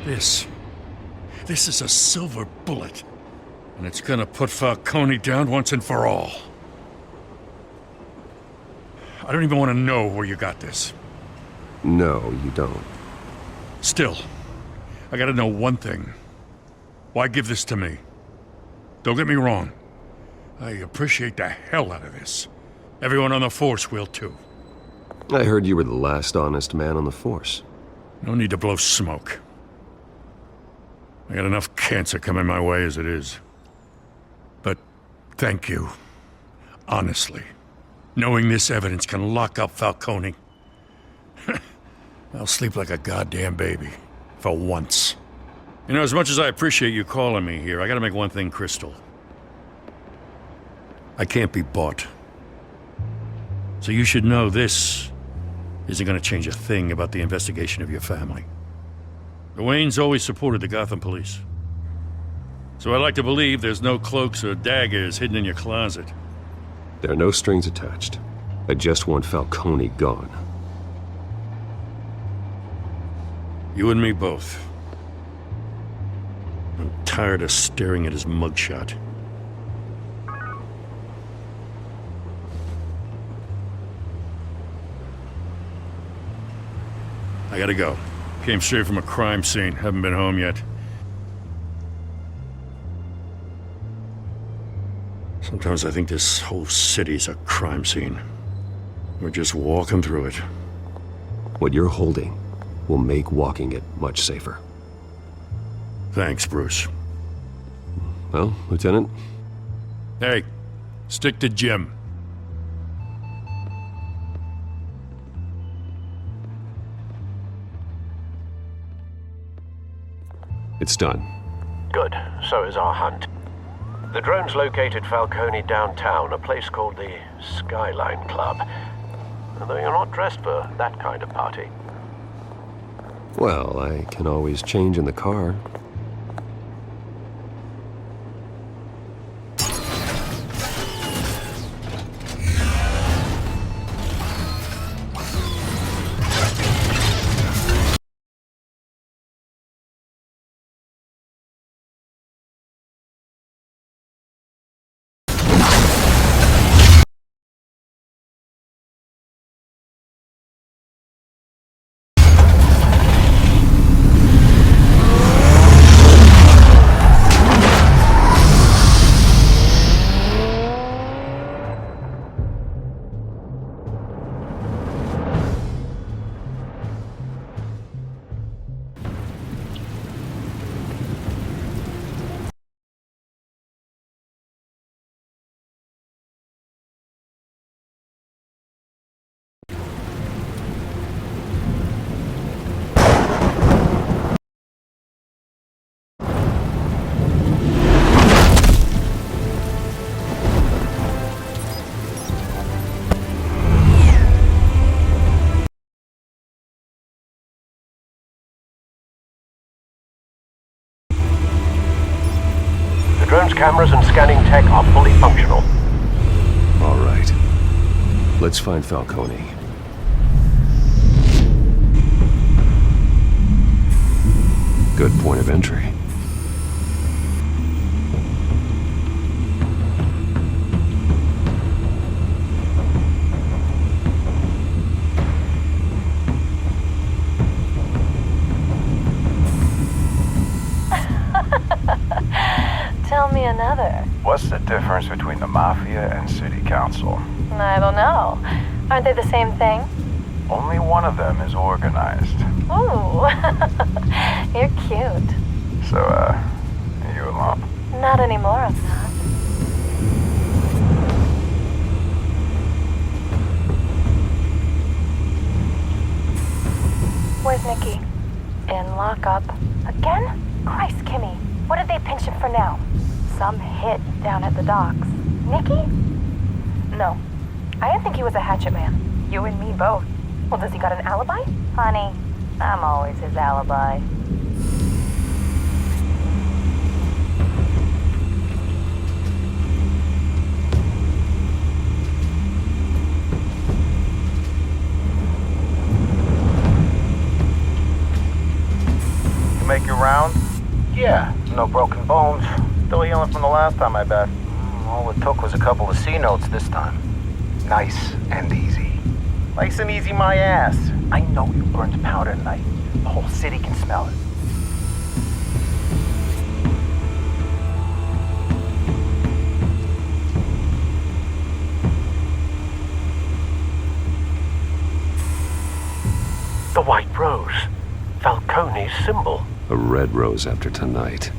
This is a silver bullet. And it's gonna put Falcone down once and for all. I don't even want to know where you got this. No, you don't. Still, I gotta know one thing. Why give this to me? Don't get me wrong. I appreciate the hell out of this. Everyone on the Force will too. I heard you were the last honest man on the Force. No need to blow smoke. I got enough cancer coming my way as it is. But thank you. Honestly. Knowing this evidence can lock up Falcone. I'll sleep like a goddamn baby. For once. You know, as much as I appreciate you calling me here, I gotta make one thing crystal. I can't be bought. So you should know this isn't gonna change a thing about the investigation of your family. The Waynes always supported the Gotham police. So I like to believe there's no cloaks or daggers hidden in your closet. There are no strings attached. I just want Falcone gone. You and me both. I'm tired of staring at his mugshot. I gotta go. Came straight from a crime scene. Haven't been home yet. Sometimes I think this whole city's a crime scene. We're just walking through it. What you're holding will make walking it much safer. Thanks, Bruce. Well, Lieutenant? Hey, stick to Jim. It's done. Good. So is our hunt. The drones located Falcone downtown, a place called the Skyline Club. Although you're not dressed for that kind of party. Well, I can always change in the car. Drone's cameras and scanning tech are fully functional. All right. Let's find Falcone. Good point of entry. Tell me another. What's the difference between the Mafia and City Council? I don't know. Aren't they the same thing? Only one of them is organized. Ooh, you're cute. So, are you alone? Not anymore, I'm not. Where's Nikki? In lockup. Again? Christ, Kimmy. What did they pinch him for now? Some hit down at the docks. Nikki? No. I didn't think he was a hatchet man. You and me both. Well, does he got an alibi? Honey, I'm always his alibi. make your round? Yeah, no broken bones. Still healing from the last time, I bet. All it took was a couple of C notes this time. Nice and easy. Nice and easy, my ass. I know you burned powder tonight. The whole city can smell it. The White Rose. Falcone's symbol. A red rose after tonight.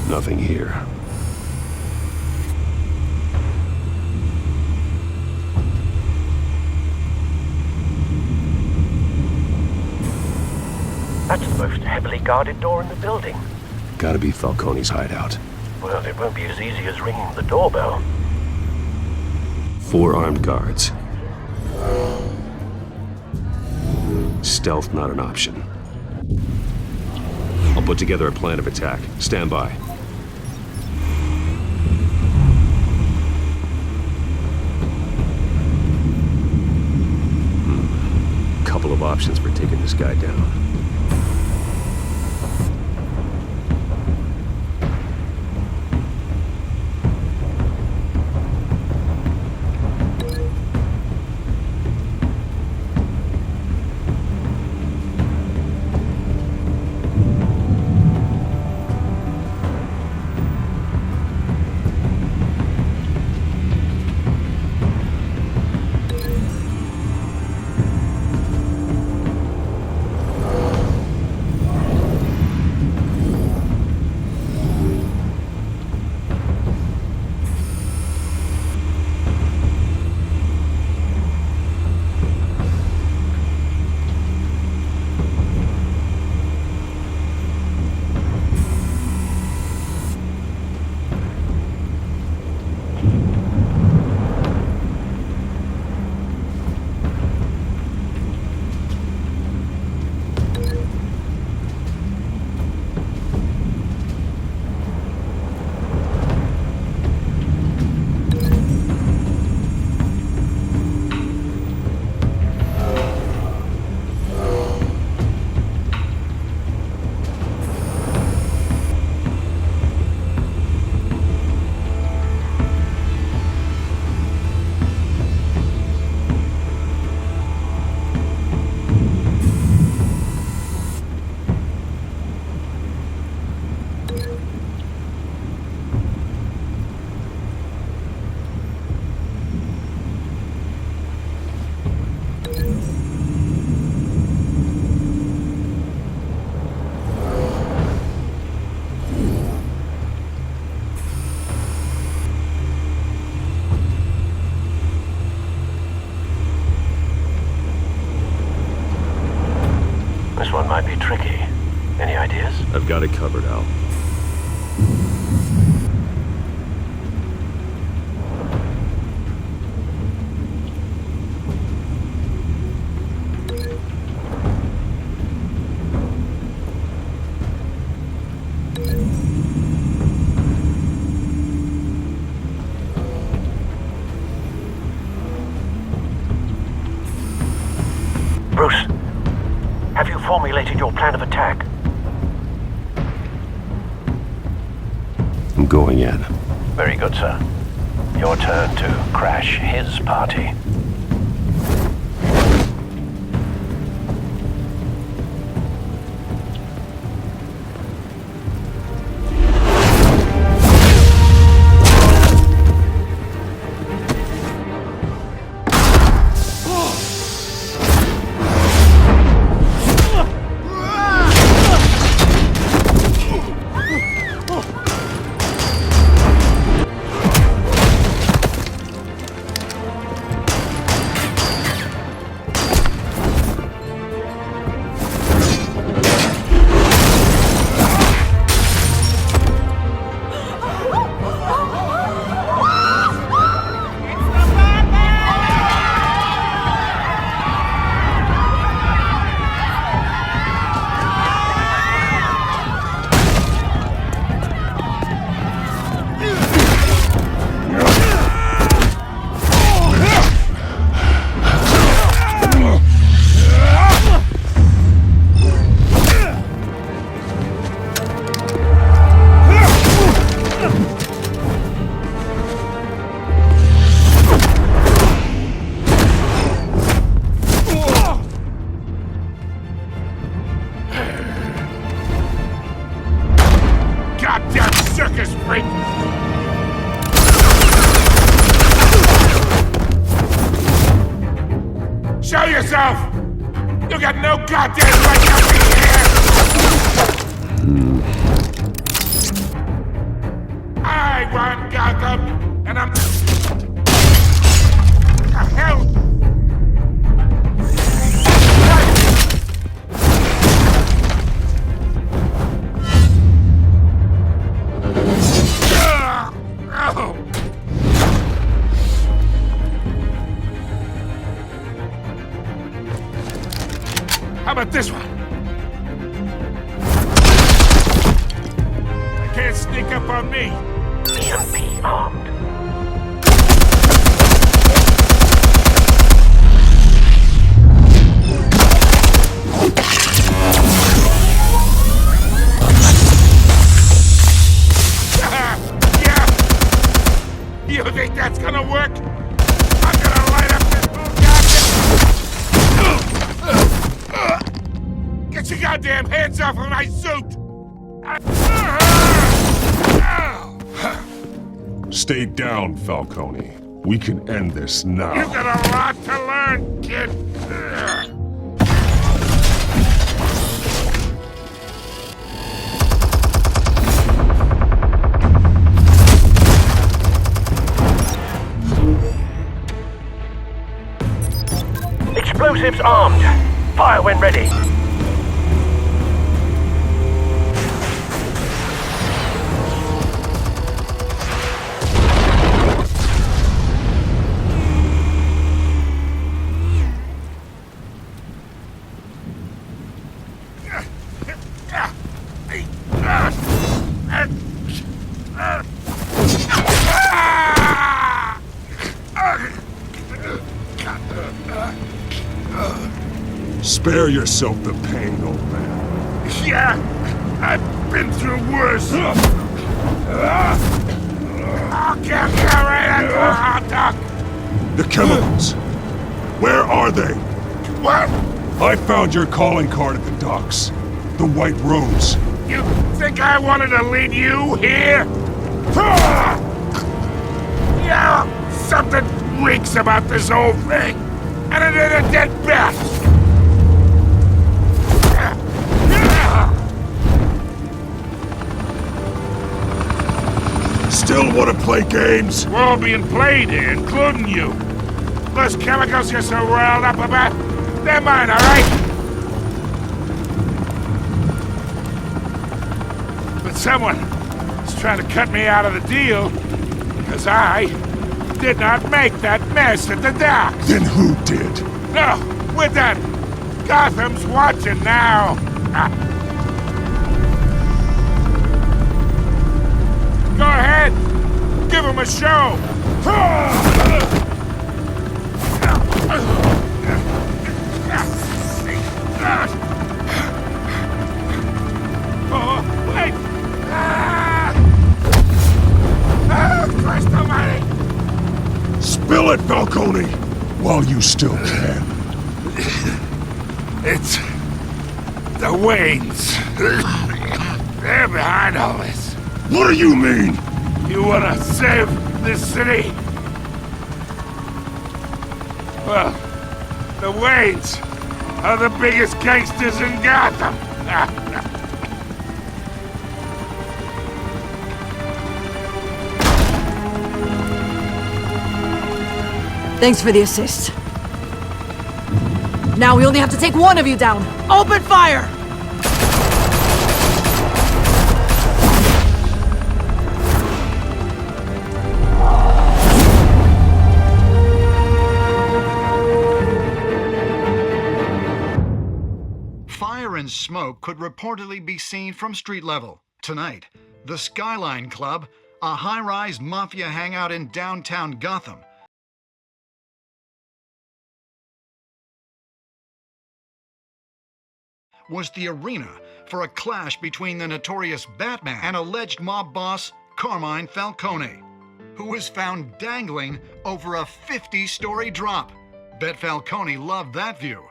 Nothing here. That's the most heavily guarded door in the building. Gotta be Falcone's hideout. Well, it won't be as easy as ringing the doorbell. 4 armed guards. Stealth not an option. I'll put together a plan of attack. Stand by. Couple of options for taking this guy down. This one might be tricky. Any ideas? I've got it covered, Al. Bruce, have you formulated your plan of attack? I'm going in. Very good, sir. Your turn to crash his party. Show yourself! You got no goddamn right to be here! I run Gotham, and I'm... The hell? How about this one? They can't sneak up on me. EMP armed. Yeah! You think that's gonna work? I'm gonna light up this whole goddamn... Get your goddamn hands off of my suit! Stay down, Falcone. We can end this now. You've got a lot to learn, kid. Explosives armed. Fire when ready. Spare yourself the pain, old man. Yeah, I've been through worse. I'll kill you right at the hot dog. The chemicals. Where are they? What? I found your calling card at the docks. The White Rose. You think I wanted to lead you here? Yeah, something reeks about this whole thing. And it is a dead bat. Still want to play games? We're all being played here, including you. Those chemicals you're so riled up about, they're mine, all right? But someone is trying to cut me out of the deal because I did not make that mess at the docks. Then who did? No, we're done. Gotham's watching now. Go ahead. Give him a show. Oh, wait. Christ almighty. Spill it, Falcone! While you still can. It's the Waynes. They're behind all this. What do you mean? You wanna save this city? Well, the Waynes are the biggest gangsters in Gotham. Thanks for the assist. Now we only have to take one of you down. Open fire! Fire and smoke could reportedly be seen from street level. Tonight, the Skyline Club, a high-rise mafia hangout in downtown Gotham, was the arena for a clash between the notorious Batman and alleged mob boss Carmine Falcone, who was found dangling over a 50-story drop. Bet Falcone loved that view.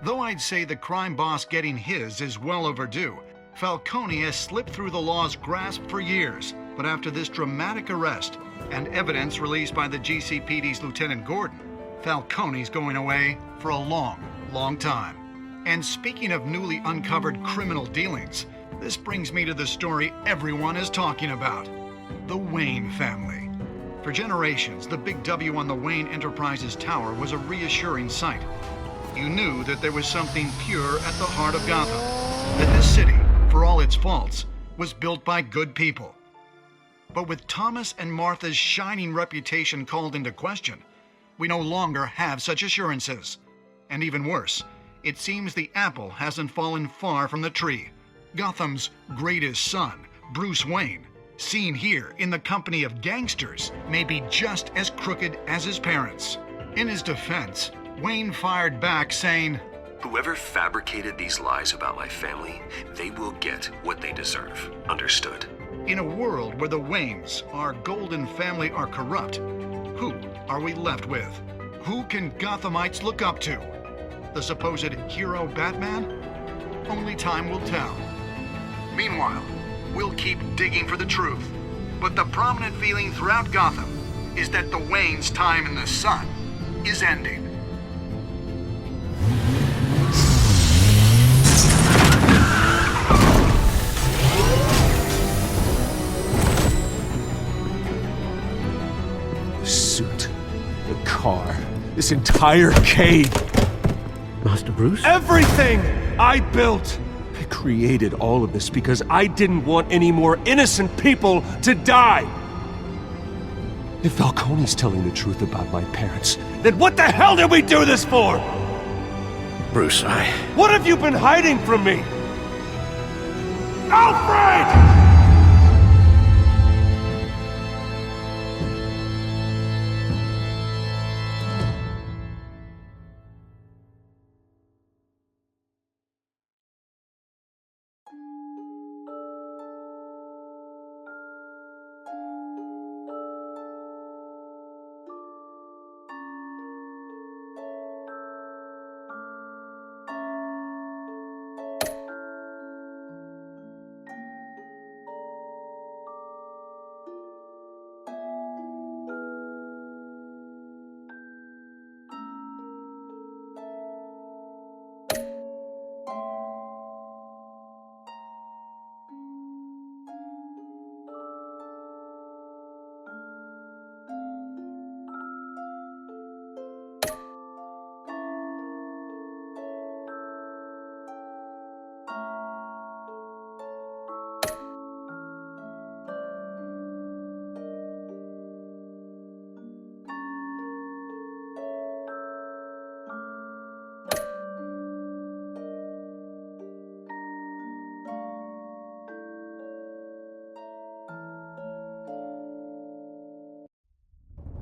Though I'd say the crime boss getting his is well overdue, Falcone has slipped through the law's grasp for years. But after this dramatic arrest and evidence released by the GCPD's Lieutenant Gordon, Falcone's going away for a long, long time. And speaking of newly uncovered criminal dealings, this brings me to the story everyone is talking about. The Wayne family. For generations, the big W on the Wayne Enterprises tower was a reassuring sight. You knew that there was something pure at the heart of Gotham. That this city, for all its faults, was built by good people. But with Thomas and Martha's shining reputation called into question, we no longer have such assurances. And even worse, it seems the apple hasn't fallen far from the tree. Gotham's greatest son, Bruce Wayne, seen here in the company of gangsters, may be just as crooked as his parents. In his defense, Wayne fired back saying, Whoever fabricated these lies about my family, they will get what they deserve. Understood? in a world where the Waynes, our golden family, are corrupt, who are we left with? Who can Gothamites look up to? The supposed hero Batman? Only time will tell. Meanwhile, we'll keep digging for the truth. But the prominent feeling throughout Gotham is that the Waynes' time in the sun is ending. The suit, the car, this entire cave. Master Bruce? Everything I built! I created all of this because I didn't want any more innocent people to die! If Falcone's telling the truth about my parents, then what the hell did we do this for? Bruce, What have you been hiding from me? Alfred!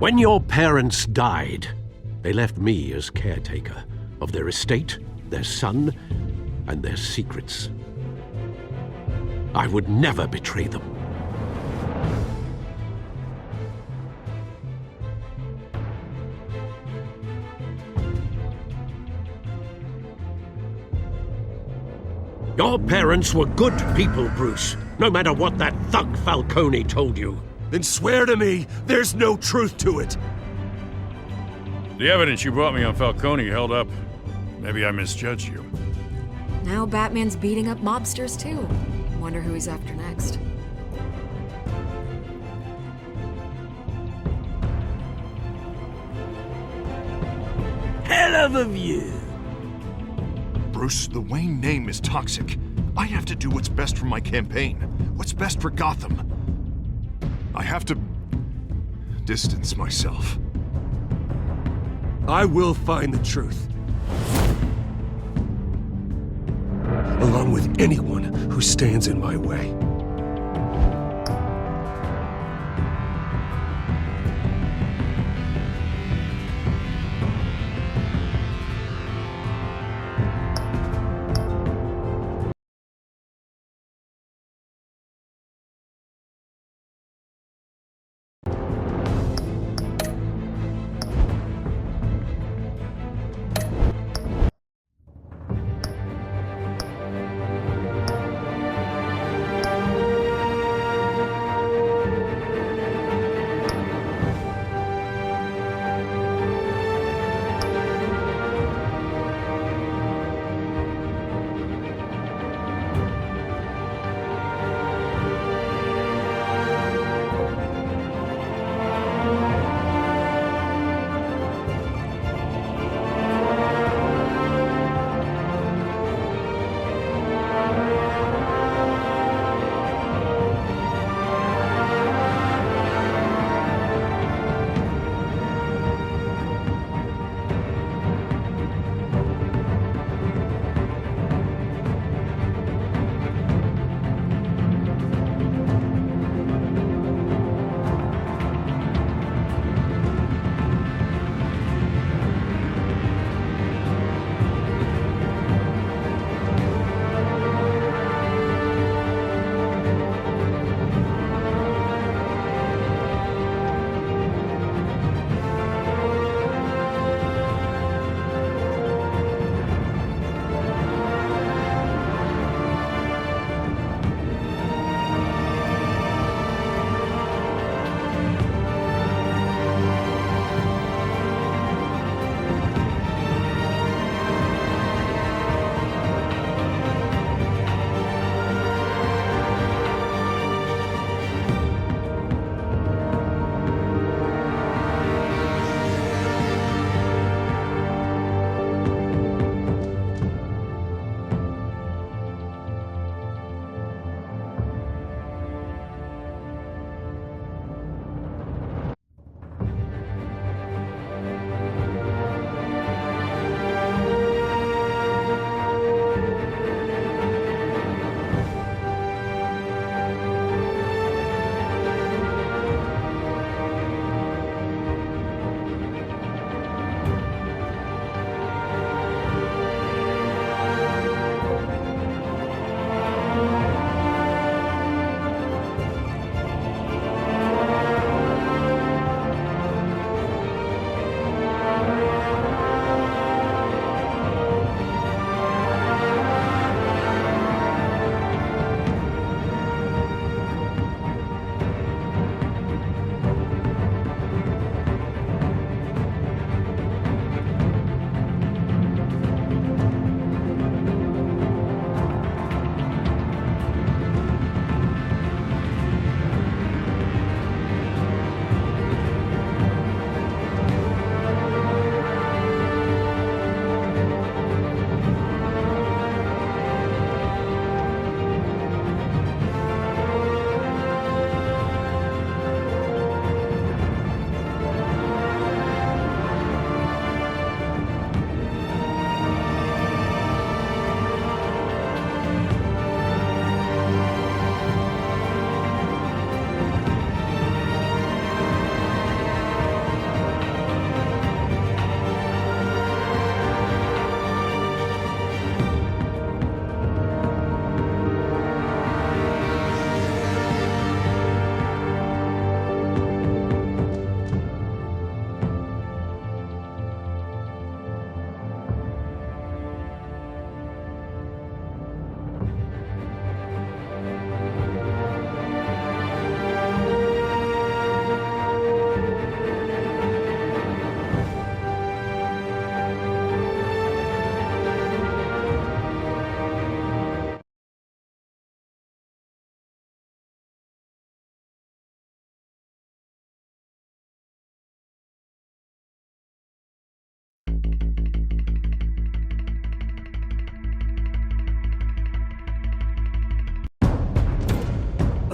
when your parents died, they left me as caretaker of their estate, their son, and their secrets. I would never betray them. Your parents were good people, Bruce, no matter what that thug Falcone told you. Then swear to me there's no truth to it. The evidence you brought me on Falcone held up. Maybe I misjudged you. Now Batman's beating up mobsters too. Wonder who he's after next. Hell of a view. Bruce, the Wayne name is toxic. I have to do what's best for my campaign. What's best for Gotham. I have to distance myself. I will find the truth. Along with anyone who stands in my way.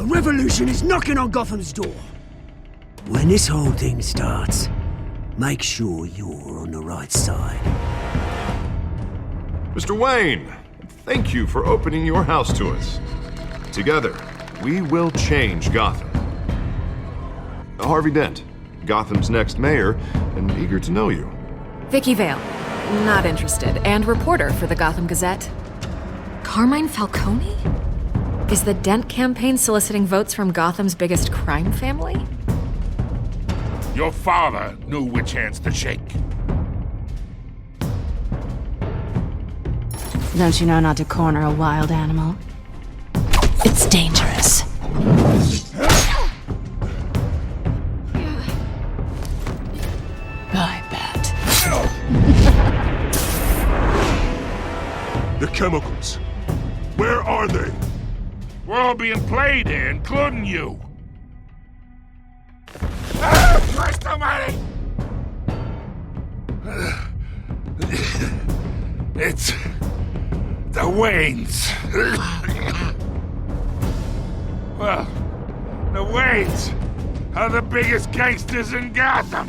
revolution is knocking on Gotham's door. When this whole thing starts, make sure you're on the right side. Mr. Wayne, thank you for opening your house to us. Together, we will change Gotham. Harvey Dent, Gotham's next mayor, and eager to know you. Vicky Vale. Not interested. And reporter for the Gotham Gazette. Carmine Falcone? Is the Dent campaign soliciting votes from Gotham's biggest crime family? Your father knew which hands to shake. Don't you know not to corner a wild animal? It's dangerous. Bye, Bat. The chemicals. Where are they? We're all being played here, including you. Ah, Christ almighty! It's the Waynes. Well, the Waynes are the biggest gangsters in Gotham.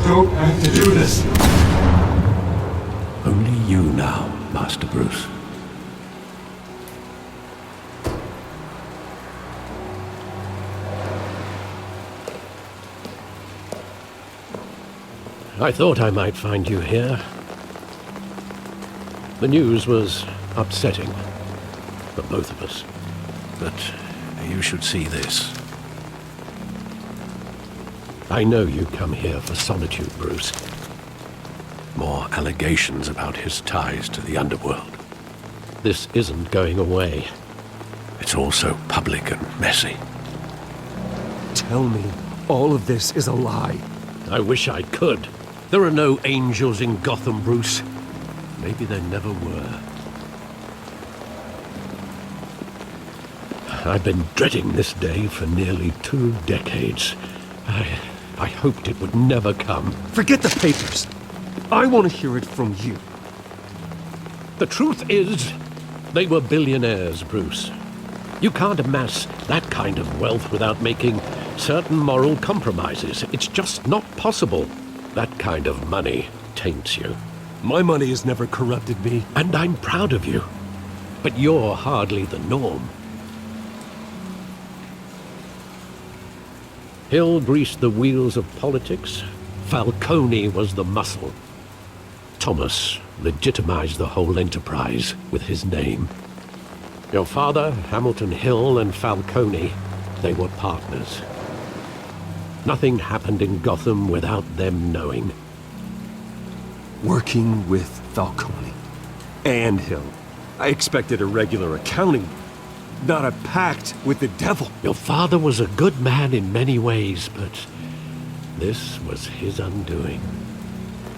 Don't have to do this. Only you now, Master Bruce. I thought I might find you here. The news was upsetting for both of us. But you should see this. I know you come here for solitude, Bruce. More allegations about his ties to the underworld. This isn't going away. It's also public and messy. Tell me all of this is a lie. I wish I could. There are no angels in Gotham, Bruce. Maybe there never were. I've been dreading this day for nearly 2 decades. I hoped it would never come. Forget the papers. I want to hear it from you. The truth is, they were billionaires, Bruce. You can't amass that kind of wealth without making certain moral compromises. It's just not possible. That kind of money taints you. My money has never corrupted me. And I'm proud of you. But you're hardly the norm. Hill greased the wheels of politics. Falcone was the muscle. Thomas legitimized the whole enterprise with his name. Your father, Hamilton Hill, and Falcone, they were partners. Nothing happened in Gotham without them knowing. Working with Falcone and Hill. I expected a regular accounting, not a pact with the devil. Your father was a good man in many ways, but this was his undoing.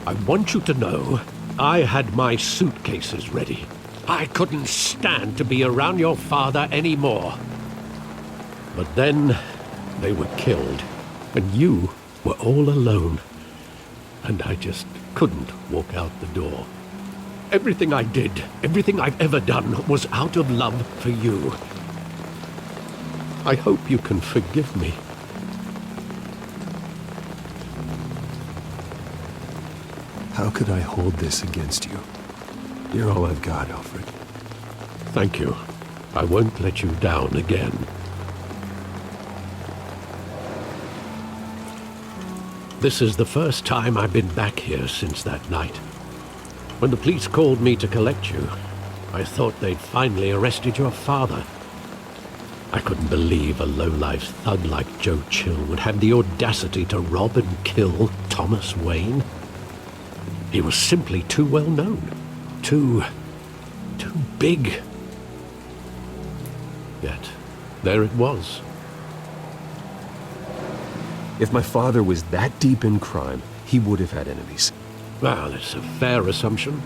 I want you to know, I had my suitcases ready. I couldn't stand to be around your father anymore. But then they were killed, and you were all alone. And I just couldn't walk out the door. Everything I did, everything I've ever done, was out of love for you. I hope you can forgive me. How could I hold this against you? You're all I've got, Alfred. Thank you. I won't let you down again. This is the first time I've been back here since that night. When the police called me to collect you, I thought they'd finally arrested your father. I couldn't believe a low-life thug like Joe Chill would have the audacity to rob and kill Thomas Wayne. He was simply too well known. Too big. Yet, there it was. If my father was that deep in crime, he would have had enemies. Well, it's a fair assumption.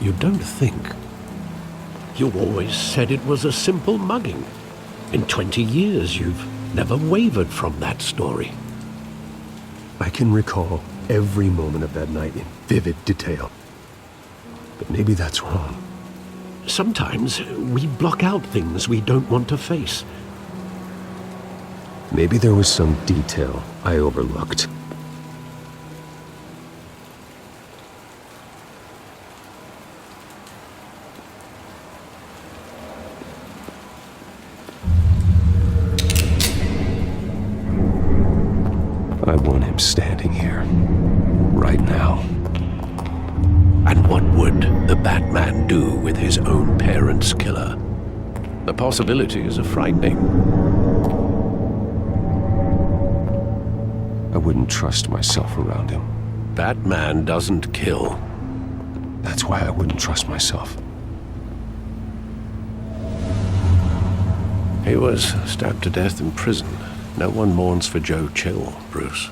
You don't think? You always said it was a simple mugging. In 20 years, you've never wavered from that story. I can recall every moment of that night in vivid detail. But maybe that's wrong. Sometimes we block out things we don't want to face. Maybe there was some detail I overlooked. I want him standing here, right now. And what would the Batman do with his own parents' killer? The possibilities are frightening. I wouldn't trust myself around him. Batman doesn't kill. That's why I wouldn't trust myself. He was stabbed to death in prison. No one mourns for Joe Chill, Bruce.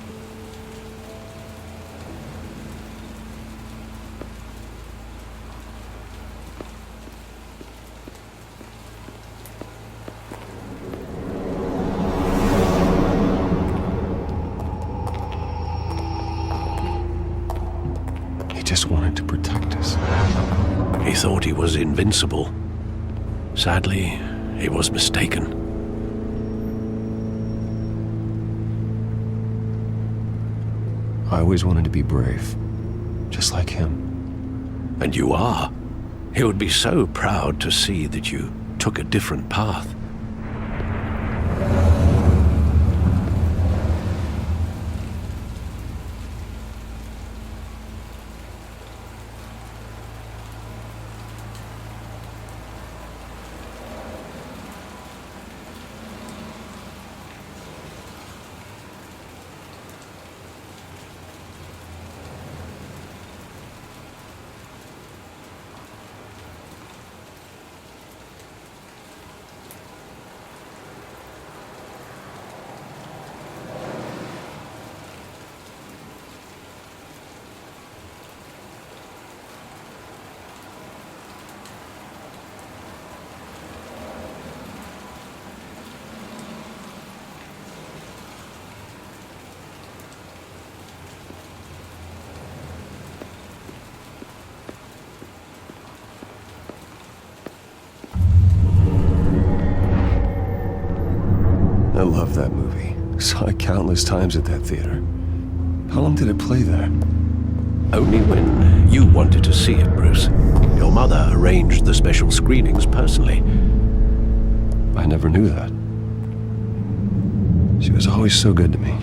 He just wanted to protect us. He thought he was invincible. Sadly, he was mistaken. I always wanted to be brave, just like him. And you are. He would be so proud to see that you took a different path. I love that movie. Saw it countless times at that theater. How long did it play there? Only when you wanted to see it, Bruce. Your mother arranged the special screenings personally. I never knew that. She was always so good to me.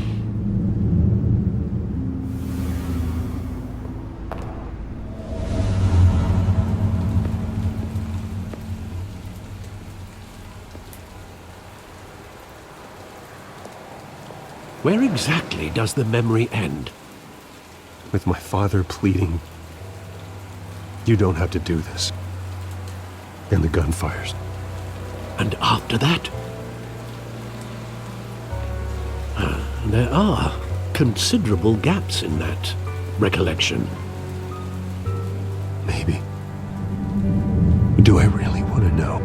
Where exactly does the memory end? With my father pleading, "You don't have to do this." And the gun fires. And after that? There are considerable gaps in that recollection. Maybe. Do I really want to know?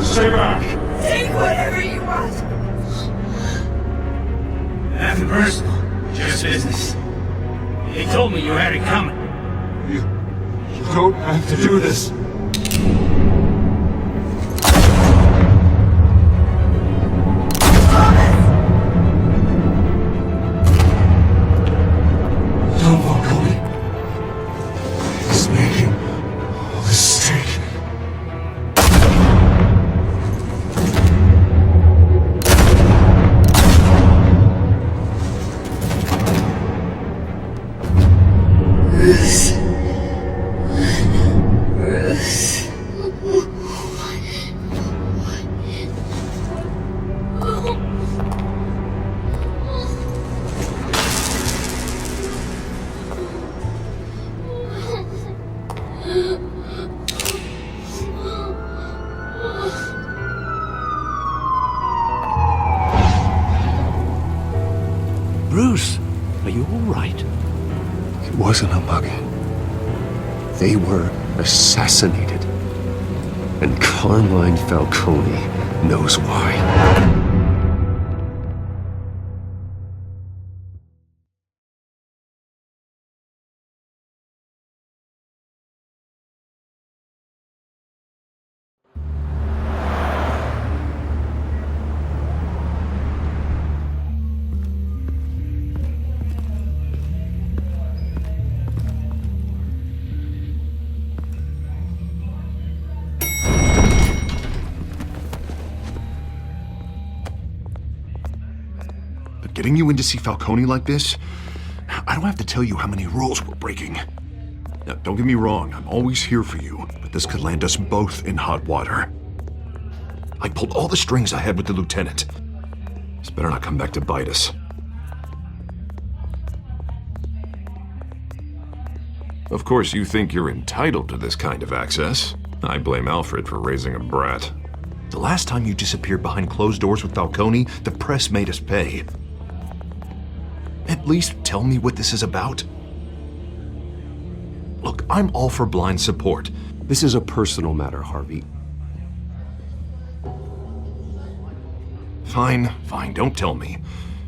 Stay back! Take whatever you want. Nothing personal, just business. He told me you had it coming. You don't have to do this. Bruce. Bruce. Bruce, are you all right? It wasn't a mug. They were assassinated. And Carmine Falcone knows why. Getting you in to see Falcone like this? I don't have to tell you how many rules we're breaking. Now, don't get me wrong, I'm always here for you, but this could land us both in hot water. I pulled all the strings I had with the lieutenant. This better not come back to bite us. Of course, you think you're entitled to this kind of access. I blame Alfred for raising a brat. The last time you disappeared behind closed doors with Falcone, the press made us pay. At least tell me what this is about. Look, I'm all for blind support. This is a personal matter, Harvey. Fine, don't tell me.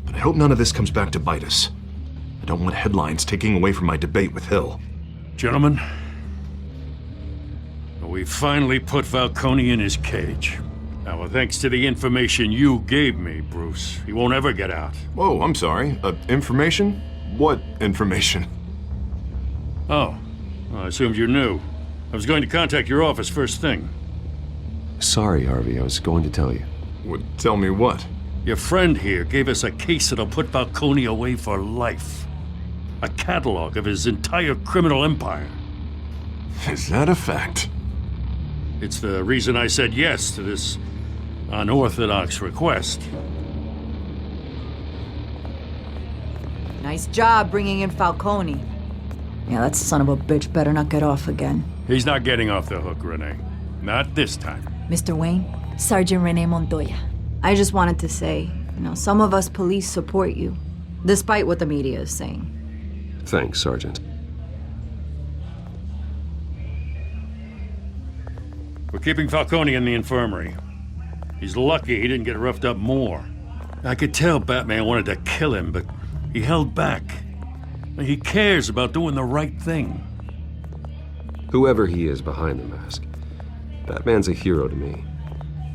But I hope none of this comes back to bite us. I don't want headlines taking away from my debate with Hill. Gentlemen, we finally put Falcone in his cage. Now, thanks to the information you gave me, Bruce, he won't ever get out. Whoa, I'm sorry. Information? What information? Oh, I assumed you knew. I was going to contact your office first thing. Sorry, Harvey, I was going to tell you. Would tell me what? Your friend here gave us a case that'll put Falcone away for life. A catalog of his entire criminal empire. Is that a fact? It's the reason I said yes to this unorthodox request. Nice job bringing in Falcone. Yeah, that son of a bitch better not get off again. He's not getting off the hook, Renee. Not this time. Mr. Wayne, Sergeant Renee Montoya. I just wanted to say, some of us police support you, despite what the media is saying. Thanks, Sergeant. We're keeping Falcone in the infirmary. He's lucky he didn't get roughed up more. I could tell Batman wanted to kill him, but he held back. He cares about doing the right thing. Whoever he is behind the mask, Batman's a hero to me.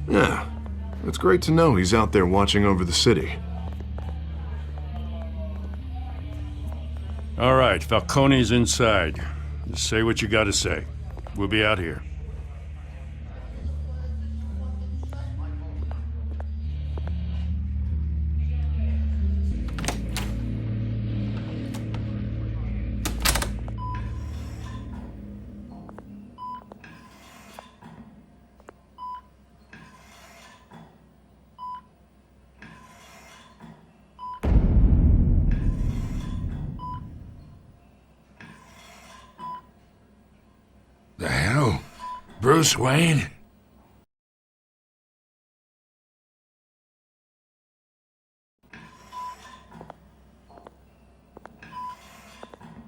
Yeah, it's great to know he's out there watching over the city. All right, Falcone's inside. Just say what you gotta say. We'll be out here. The hell? Bruce Wayne?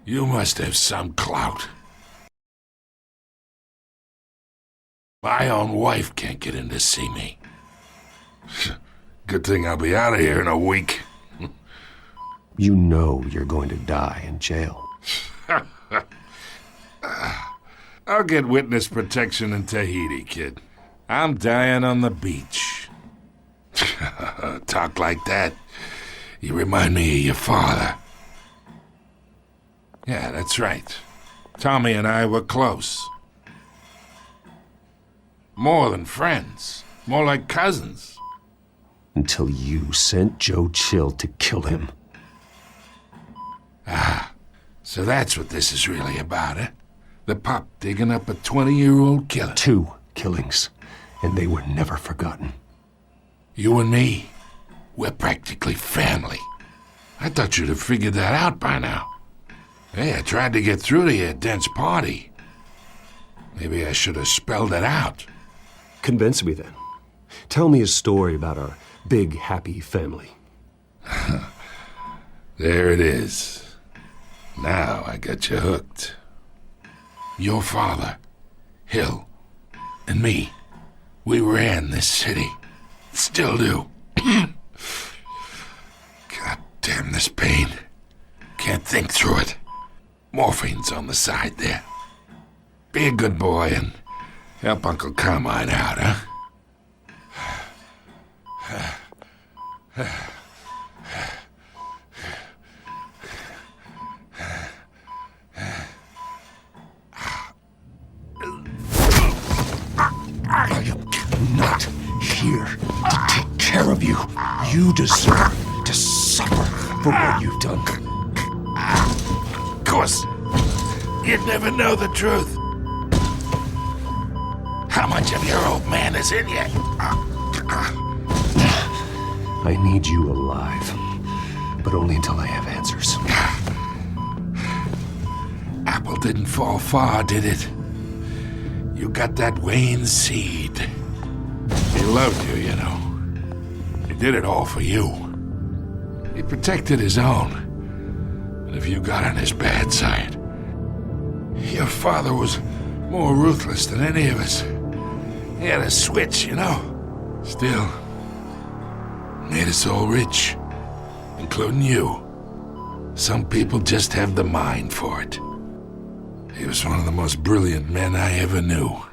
You must have some clout. My own wife can't get in to see me. Good thing I'll be out of here in a week. You know you're going to die in jail. I'll get witness protection in Tahiti, kid. I'm dying on the beach. Talk like that. You remind me of your father. Yeah, that's right. Tommy and I were close. More than friends. More like cousins. Until you sent Joe Chill to kill him. So that's what this is really about, eh? The pup digging up a 20-year-old killer. 2 killings, and they were never forgotten. You and me, we're practically family. I thought you'd have figured that out by now. Hey, I tried to get through to your dense party. Maybe I should have spelled it out. Convince me then. Tell me a story about our big, happy family. There it is. Now I got you hooked. Your father, Hill, and me, we ran this city. Still do. God damn this pain. Can't think through it. Morphine's on the side there. Be a good boy and help Uncle Carmine out, huh? I am not here to take care of you. You deserve to suffer for what you've done. Of course, you'd never know the truth. How much of your old man is in you? I need you alive, but only until I have answers. Apple didn't fall far, did it? You got that Wayne seed. He loved you, you know. He did it all for you. He protected his own. And if you got on his bad side, your father was more ruthless than any of us. He had a switch, you know. Still, made us all rich, including you. Some people just have the mind for it. He was one of the most brilliant men I ever knew.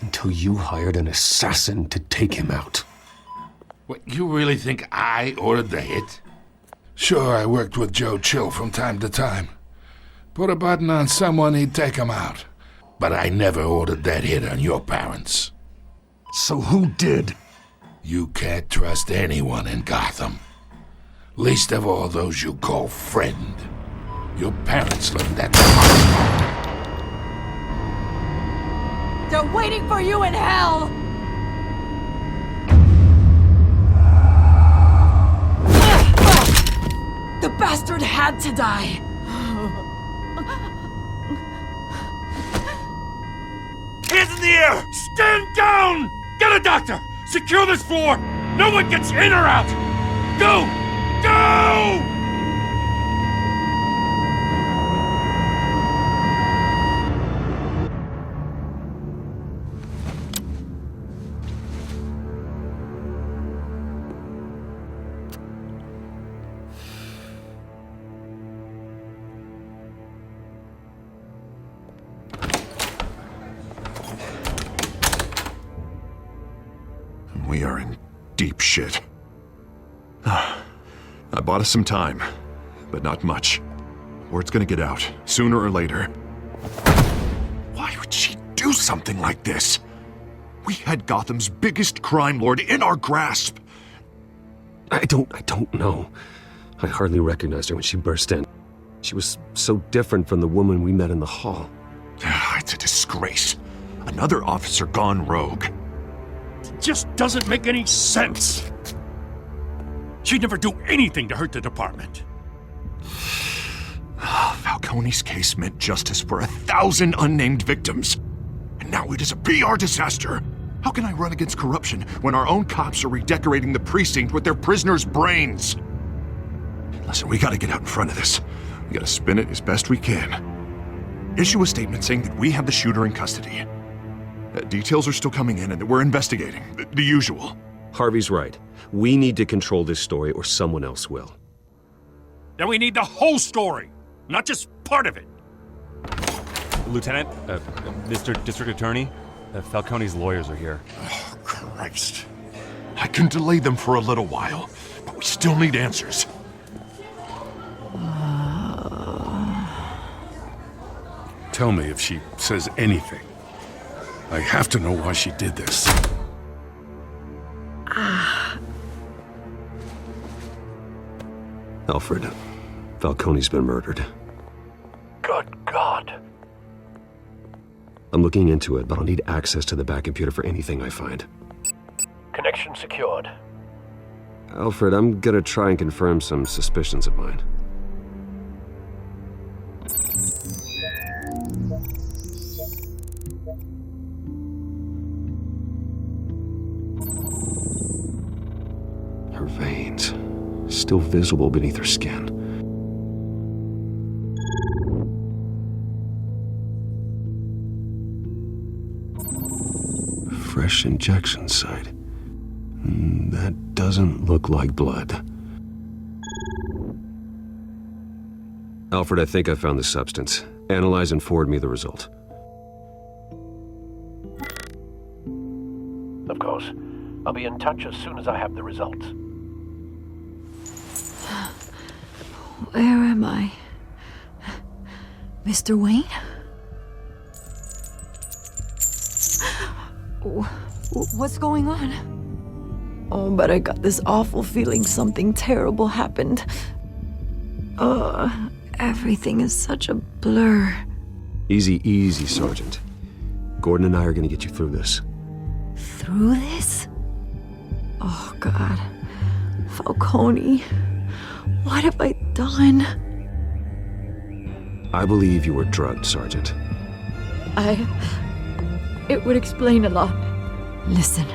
Until you hired an assassin to take him out. What, you really think I ordered the hit? Sure, I worked with Joe Chill from time to time. Put a button on someone, he'd take him out. But I never ordered that hit on your parents. So who did? You can't trust anyone in Gotham. Least of all those you call friend. Your parents learned that. They're waiting for you in hell! The bastard had to die! Hands in the air! Stand down! Get a doctor! Secure this floor! No one gets in or out! Go! Go! We are in deep shit. I bought us some time, but not much. Word's gonna get out, sooner or later. Why would she do something like this? We had Gotham's biggest crime lord in our grasp. I don't know. I hardly recognized her when she burst in. She was so different from the woman we met in the hall. It's a disgrace. Another officer gone rogue. It just doesn't make any sense. She'd never do anything to hurt the department. Falcone's case meant justice for 1,000 unnamed victims. And now it is a PR disaster. How can I run against corruption when our own cops are redecorating the precinct with their prisoners' brains? Listen, we gotta get out in front of this. We gotta spin it as best we can. Issue a statement saying that we have the shooter in custody. Details are still coming in and that we're investigating. The usual. Harvey's right. We need to control this story or someone else will. Then we need the whole story, not just part of it. Lieutenant, Mr. District Attorney, Falcone's lawyers are here. Oh, Christ. I can delay them for a little while, but we still need answers. Tell me if she says anything. I have to know why she did this. Alfred, Falcone's been murdered. Good God. I'm looking into it, but I'll need access to the back computer for anything I find. Connection secured. Alfred, I'm gonna try and confirm some suspicions of mine. Her veins, still visible beneath her skin. Fresh injection site. That doesn't look like blood. Alfred, I think I found the substance. Analyze and forward me the result. Of course. I'll be in touch as soon as I have the results. Where am I? Mr. Wayne? What's going on? Oh, but I got this awful feeling something terrible happened. Everything is such a blur. Easy, easy, Sergeant. Gordon and I are gonna get you through this. Through this? Oh, God. Falcone. What have I done? I believe you were drugged, Sergeant. It would explain a lot. Listen,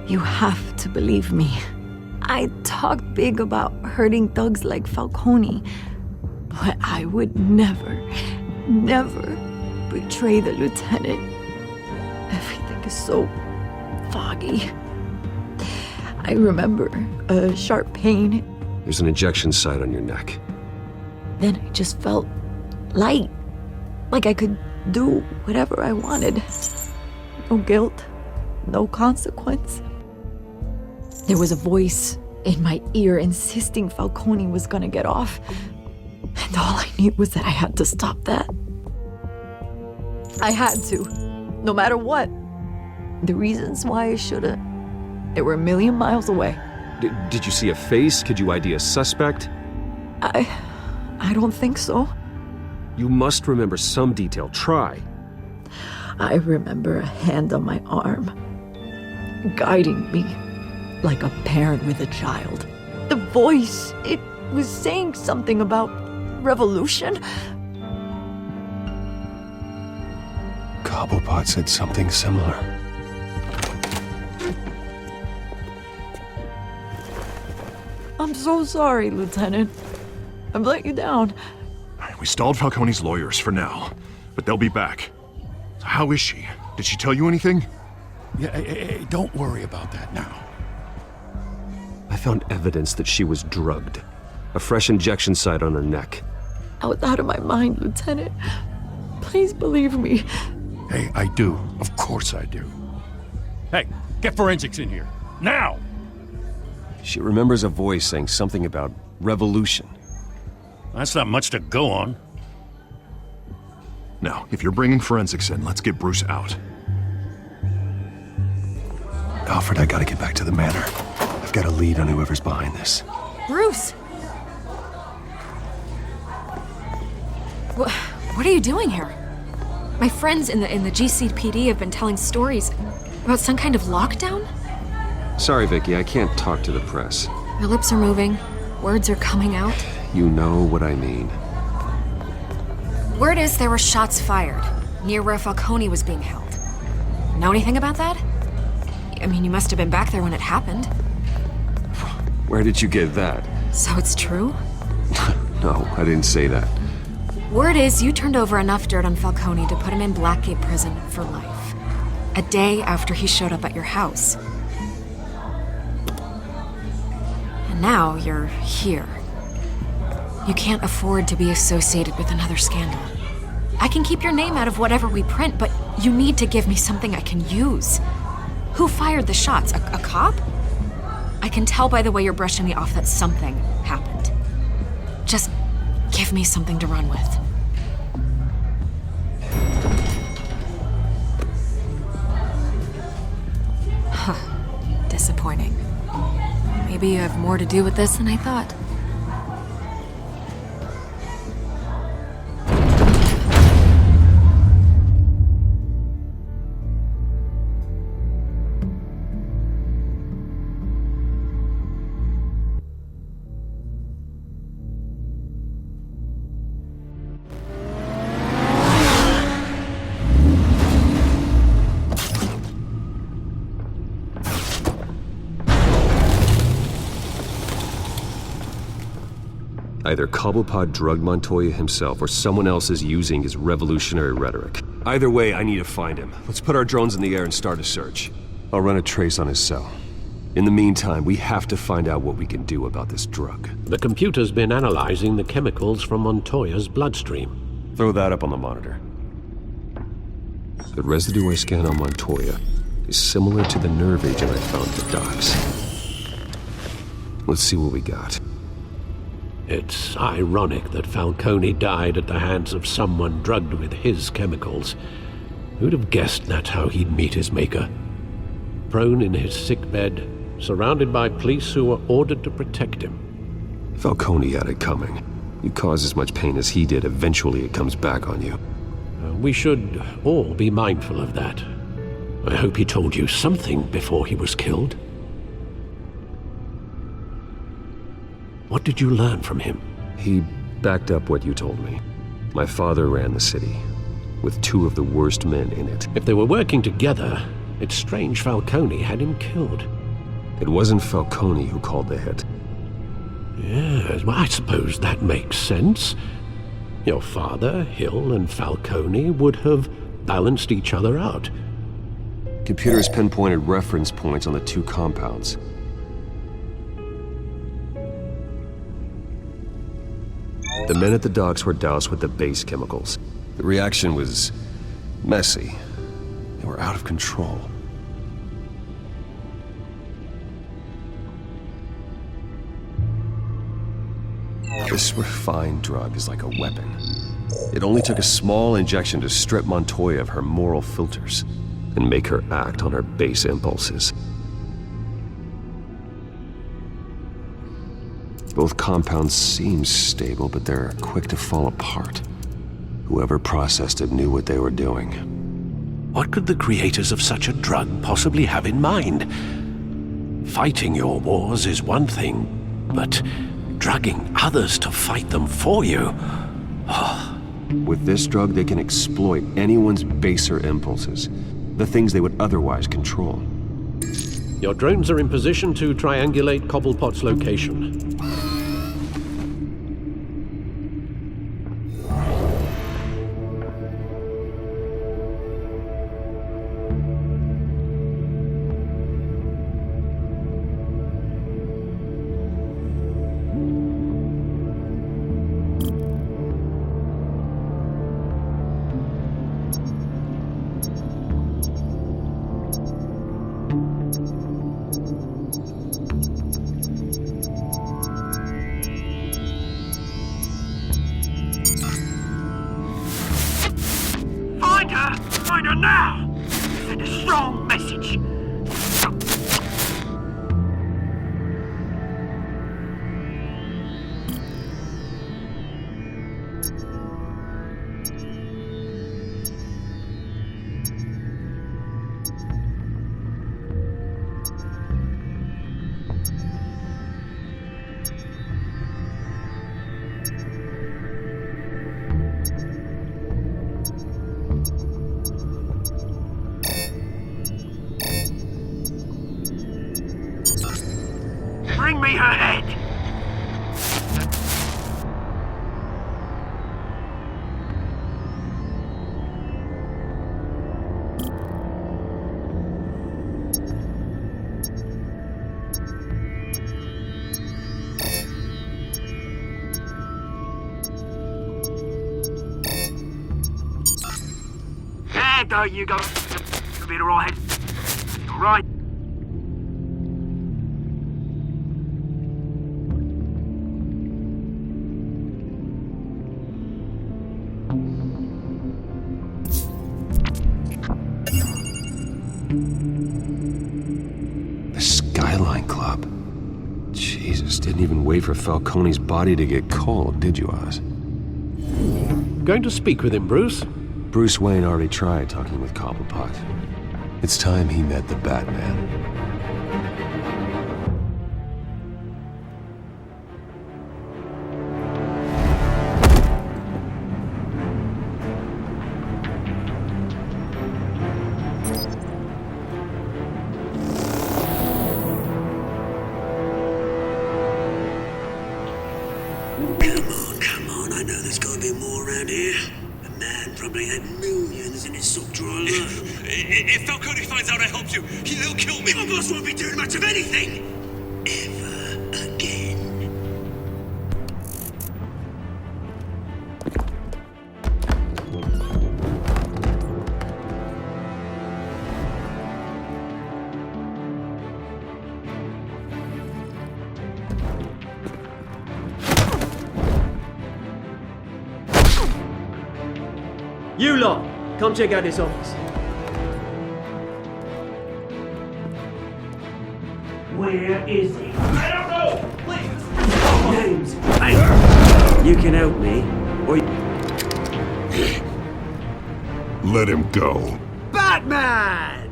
you have to believe me. I talked big about hurting thugs like Falcone, but I would never betray the lieutenant. Everything is so foggy. I remember a sharp pain. There's an injection site on your neck. Then I just felt light, like I could do whatever I wanted. No guilt, no consequence. There was a voice in my ear insisting Falcone was gonna get off. And all I knew was that I had to stop that. I had to, no matter what. The reasons why I should've, they were a million miles away. Did you see a face? Could you ID a suspect? I don't think so. You must remember some detail. Try. I remember a hand on my arm, guiding me like a parent with a child. The voice, it was saying something about revolution. Cobblepot said something similar. I'm so sorry, Lieutenant. I've let you down. We stalled Falcone's lawyers for now, but they'll be back. How is she? Did she tell you anything? Yeah, hey, don't worry about that now. I found evidence that she was drugged. A fresh injection site on her neck. I was out of my mind, Lieutenant. Please believe me. Hey, I do. Of course I do. Hey, get forensics in here. Now! She remembers a voice saying something about revolution. That's not much to go on. Now, if you're bringing forensics in, let's get Bruce out. Alfred, I gotta get back to the manor. I've got a lead on whoever's behind this. Bruce! What are you doing here? My friends in the GCPD have been telling stories about some kind of lockdown? Sorry, Vicky, I can't talk to the press. My lips are moving. Words are coming out. You know what I mean. Word is there were shots fired near where Falcone was being held. Know anything about that? I mean, you must have been back there when it happened. Where did you get that? So it's true? No, I didn't say that. Word is you turned over enough dirt on Falcone to put him in Blackgate Prison for life. A day after he showed up at your house. And now you're here. You can't afford to be associated with another scandal. I can keep your name out of whatever we print, but you need to give me something I can use. Who fired the shots? A cop? I can tell by the way you're brushing me off that something happened. Just give me something to run with. Huh. Disappointing. Maybe you have more to do with this than I thought. Either Cobblepot drugged Montoya himself, or someone else is using his revolutionary rhetoric. Either way, I need to find him. Let's put our drones in the air and start a search. I'll run a trace on his cell. In the meantime, we have to find out what we can do about this drug. The computer's been analyzing the chemicals from Montoya's bloodstream. Throw that up on the monitor. The residue I scanned on Montoya is similar to the nerve agent I found at the docks. Let's see what we got. It's ironic that Falcone died at the hands of someone drugged with his chemicals. Who'd have guessed that's how he'd meet his maker? Prone in his sickbed, surrounded by police who were ordered to protect him. Falcone had it coming. You cause as much pain as he did, eventually it comes back on you. We should all be mindful of that. I hope he told you something before he was killed. What did you learn from him? He backed up what you told me. My father ran the city, with 2 of the worst men in it. If they were working together, it's strange Falcone had him killed. It wasn't Falcone who called the hit. Yes, well, I suppose that makes sense. Your father, Hill, and Falcone would have balanced each other out. Computers pinpointed reference points on the 2 compounds. The men at the docks were doused with the base chemicals. The reaction was messy. They were out of control. This refined drug is like a weapon. It only took a small injection to strip Montoya of her moral filters and make her act on her base impulses. Both compounds seem stable, but they're quick to fall apart. Whoever processed it knew what they were doing. What could the creators of such a drug possibly have in mind? Fighting your wars is one thing, but drugging others to fight them for you? With this drug, they can exploit anyone's baser impulses, the things they would otherwise control. Your drones are in position to triangulate Cobblepot's location. Find her now! Send a strong message! Bring me her head! There you go. You'll be alright. Alright. The Skyline Club. Jesus, didn't even wait for Falcone's body to get cold, did you, Oz? Going to speak with him, Bruce? Bruce Wayne already tried talking with Cobblepot. It's time he met the Batman. be more around here. The man probably had millions in his sock drawer alone. If Falcone finds out I helped you, he'll kill me. My boss won't be doing much of anything. Ever again. You lot, come check out this office. Where is he? I don't know! Please! Names. Hey, you can help me, or Let him go. Batman!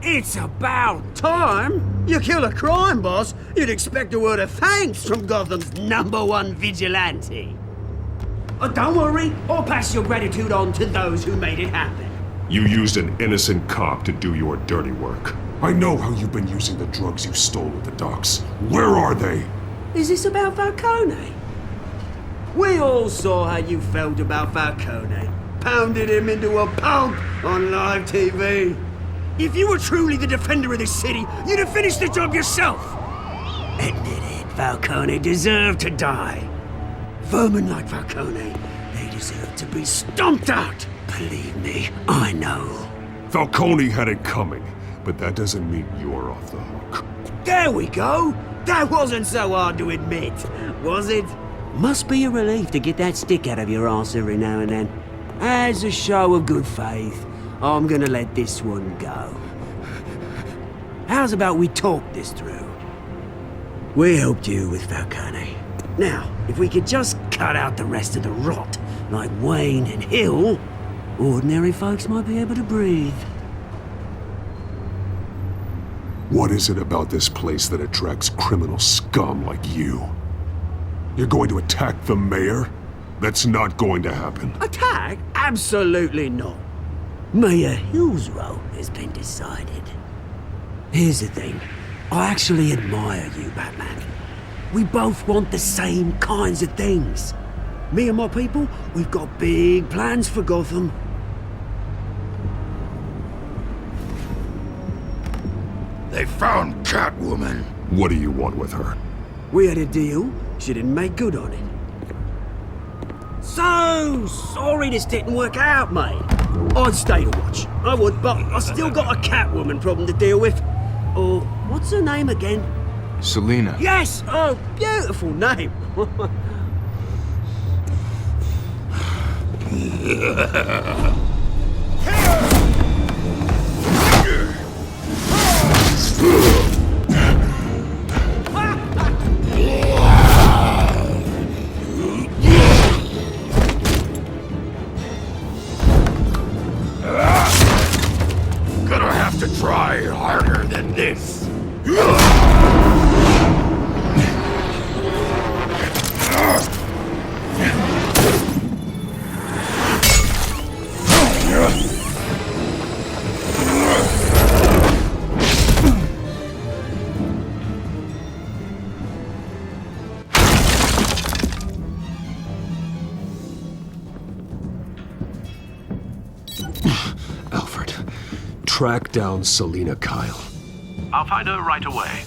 It's about time! You kill a crime boss, you'd expect a word of thanks from Gotham's #1 vigilante. Oh, don't worry, I'll pass your gratitude on to those who made it happen. You used an innocent cop to do your dirty work. I know how you've been using the drugs you stole at the docks. Where are they? Is this about Falcone? We all saw how you felt about Falcone. Pounded him into a pulp on live TV. If you were truly the defender of this city, you'd have finished the job yourself. Admit it, Falcone deserved to die. Vermin like Falcone, they deserve to be stomped out. Believe me, I know. Falcone had it coming, but that doesn't mean you're off the hook. There we go. That wasn't so hard to admit, was it? Must be a relief to get that stick out of your arse every now and then. As a show of good faith, I'm gonna let this one go. How's about we talk this through? We helped you with Falcone. Now, if we could just cut out the rest of the rot, like Wayne and Hill, ordinary folks might be able to breathe. What is it about this place that attracts criminal scum like you? You're going to attack the mayor? That's not going to happen. Attack? Absolutely not. Mayor Hill's role has been decided. Here's the thing. I actually admire you, Batman. We both want the same kinds of things. Me and my people, we've got big plans for Gotham. They found Catwoman. What do you want with her? We had a deal. She didn't make good on it. So sorry this didn't work out, mate. I'd stay to watch. I would, but I still got a Catwoman problem to deal with. Or, what's her name again? Selina. Yes! Oh, beautiful name. Gonna have to try harder than this. Alfred, track down Selina Kyle. I'll find her right away.